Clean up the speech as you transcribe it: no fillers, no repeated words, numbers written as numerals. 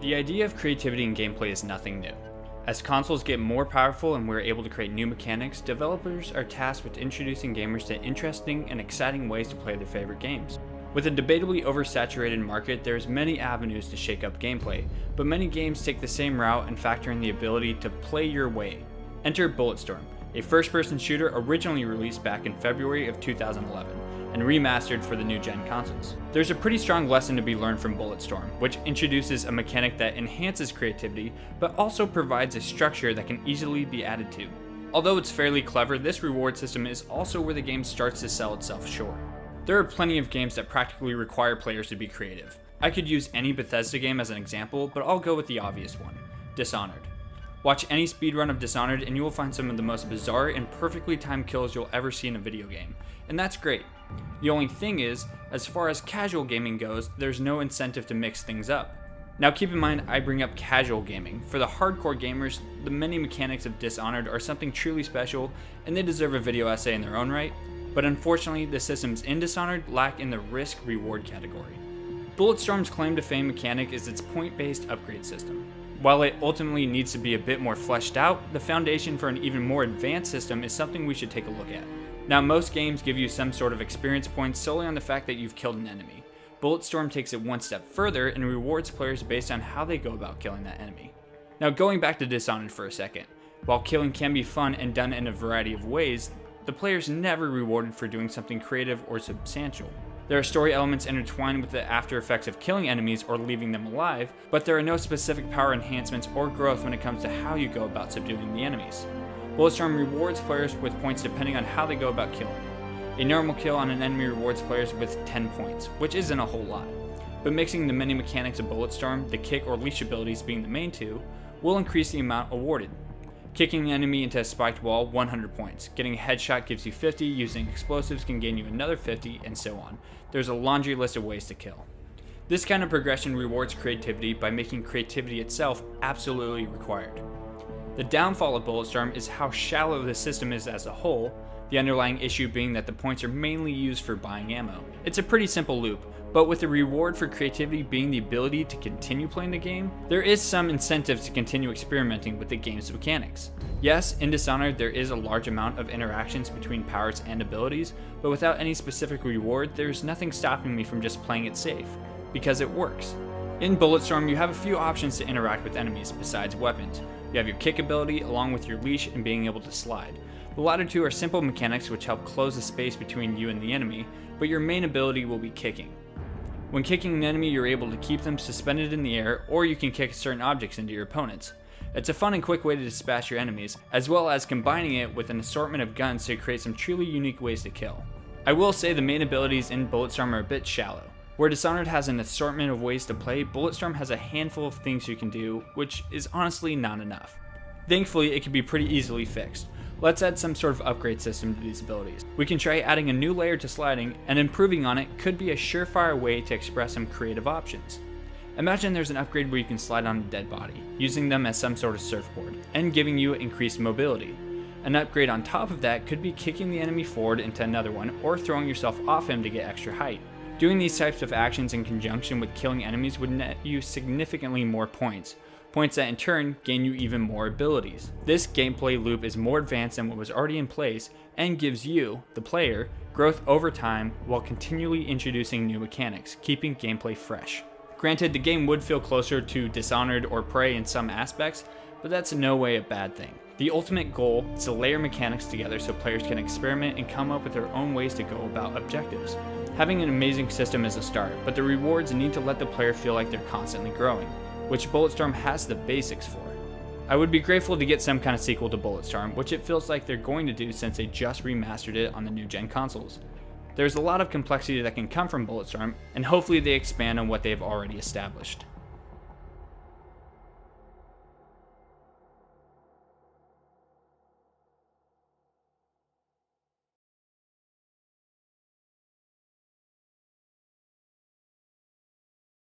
The idea of creativity in gameplay is nothing new. As consoles get more powerful and we're able to create new mechanics, developers are tasked with introducing gamers to interesting and exciting ways to play their favorite games. With a debatably oversaturated market, there's many avenues to shake up gameplay, but many games take the same route and factor in the ability to play your way. Enter Bulletstorm, a first-person shooter originally released back in February of 2011 and remastered for the new-gen consoles. There's a pretty strong lesson to be learned from Bulletstorm, which introduces a mechanic that enhances creativity, but also provides a structure that can easily be added to. Although it's fairly clever, this reward system is also where the game starts to sell itself short. There are plenty of games that practically require players to be creative. I could use any Bethesda game as an example, but I'll go with the obvious one, Dishonored. Watch any speedrun of Dishonored and you will find some of the most bizarre and perfectly timed kills you'll ever see in a video game, and that's great. The only thing is, as far as casual gaming goes, there's no incentive to mix things up. Now keep in mind I bring up casual gaming. For the hardcore gamers, the many mechanics of Dishonored are something truly special and they deserve a video essay in their own right, but unfortunately the systems in Dishonored lack in the risk-reward category. Bulletstorm's claim to fame mechanic is its point-based upgrade system. While it ultimately needs to be a bit more fleshed out, the foundation for an even more advanced system is something we should take a look at. Now most games give you some sort of experience points solely on the fact that you've killed an enemy. Bulletstorm takes it one step further and rewards players based on how they go about killing that enemy. Now going back to Dishonored for a second, while killing can be fun and done in a variety of ways, the player's never rewarded for doing something creative or substantial. There are story elements intertwined with the after effects of killing enemies or leaving them alive, but there are no specific power enhancements or growth when it comes to how you go about subduing the enemies. Bulletstorm rewards players with points depending on how they go about killing. A normal kill on an enemy rewards players with 10 points, which isn't a whole lot. But mixing the many mechanics of Bulletstorm, the kick or leash abilities being the main two, will increase the amount awarded. Kicking the enemy into a spiked wall, 100 points. Getting a headshot gives you 50, using explosives can gain you another 50, and so on. There's a laundry list of ways to kill. This kind of progression rewards creativity by making creativity itself absolutely required. The downfall of Bulletstorm is how shallow the system is as a whole, the underlying issue being that the points are mainly used for buying ammo. It's a pretty simple loop, but with the reward for creativity being the ability to continue playing the game, there is some incentive to continue experimenting with the game's mechanics. Yes, in Dishonored there is a large amount of interactions between powers and abilities, but without any specific reward, there's nothing stopping me from just playing it safe, because it works. In Bulletstorm, you have a few options to interact with enemies besides weapons. You have your kick ability along with your leash and being able to slide. The latter two are simple mechanics which help close the space between you and the enemy, but your main ability will be kicking. When kicking an enemy, you're able to keep them suspended in the air, or you can kick certain objects into your opponents. It's a fun and quick way to dispatch your enemies, as well as combining it with an assortment of guns to create some truly unique ways to kill. I will say the main abilities in Bulletstorm are a bit shallow. Where Dishonored has an assortment of ways to play, Bulletstorm has a handful of things you can do, which is honestly not enough. Thankfully, it can be pretty easily fixed. Let's add some sort of upgrade system to these abilities. We can try adding a new layer to sliding, and improving on it could be a surefire way to express some creative options. Imagine there's an upgrade where you can slide on a dead body, using them as some sort of surfboard, and giving you increased mobility. An upgrade on top of that could be kicking the enemy forward into another one, or throwing yourself off him to get extra height. Doing these types of actions in conjunction with killing enemies would net you significantly more points that in turn gain you even more abilities. This gameplay loop is more advanced than what was already in place and gives you, the player, growth over time while continually introducing new mechanics, keeping gameplay fresh. Granted, the game would feel closer to Dishonored or Prey in some aspects, but that's in no way a bad thing. The ultimate goal is to layer mechanics together so players can experiment and come up with their own ways to go about objectives. Having an amazing system is a start, but the rewards need to let the player feel like they're constantly growing, which Bulletstorm has the basics for. I would be grateful to get some kind of sequel to Bulletstorm, which it feels like they're going to do since they just remastered it on the new gen consoles. There's a lot of complexity that can come from Bulletstorm, and hopefully they expand on what they've already established.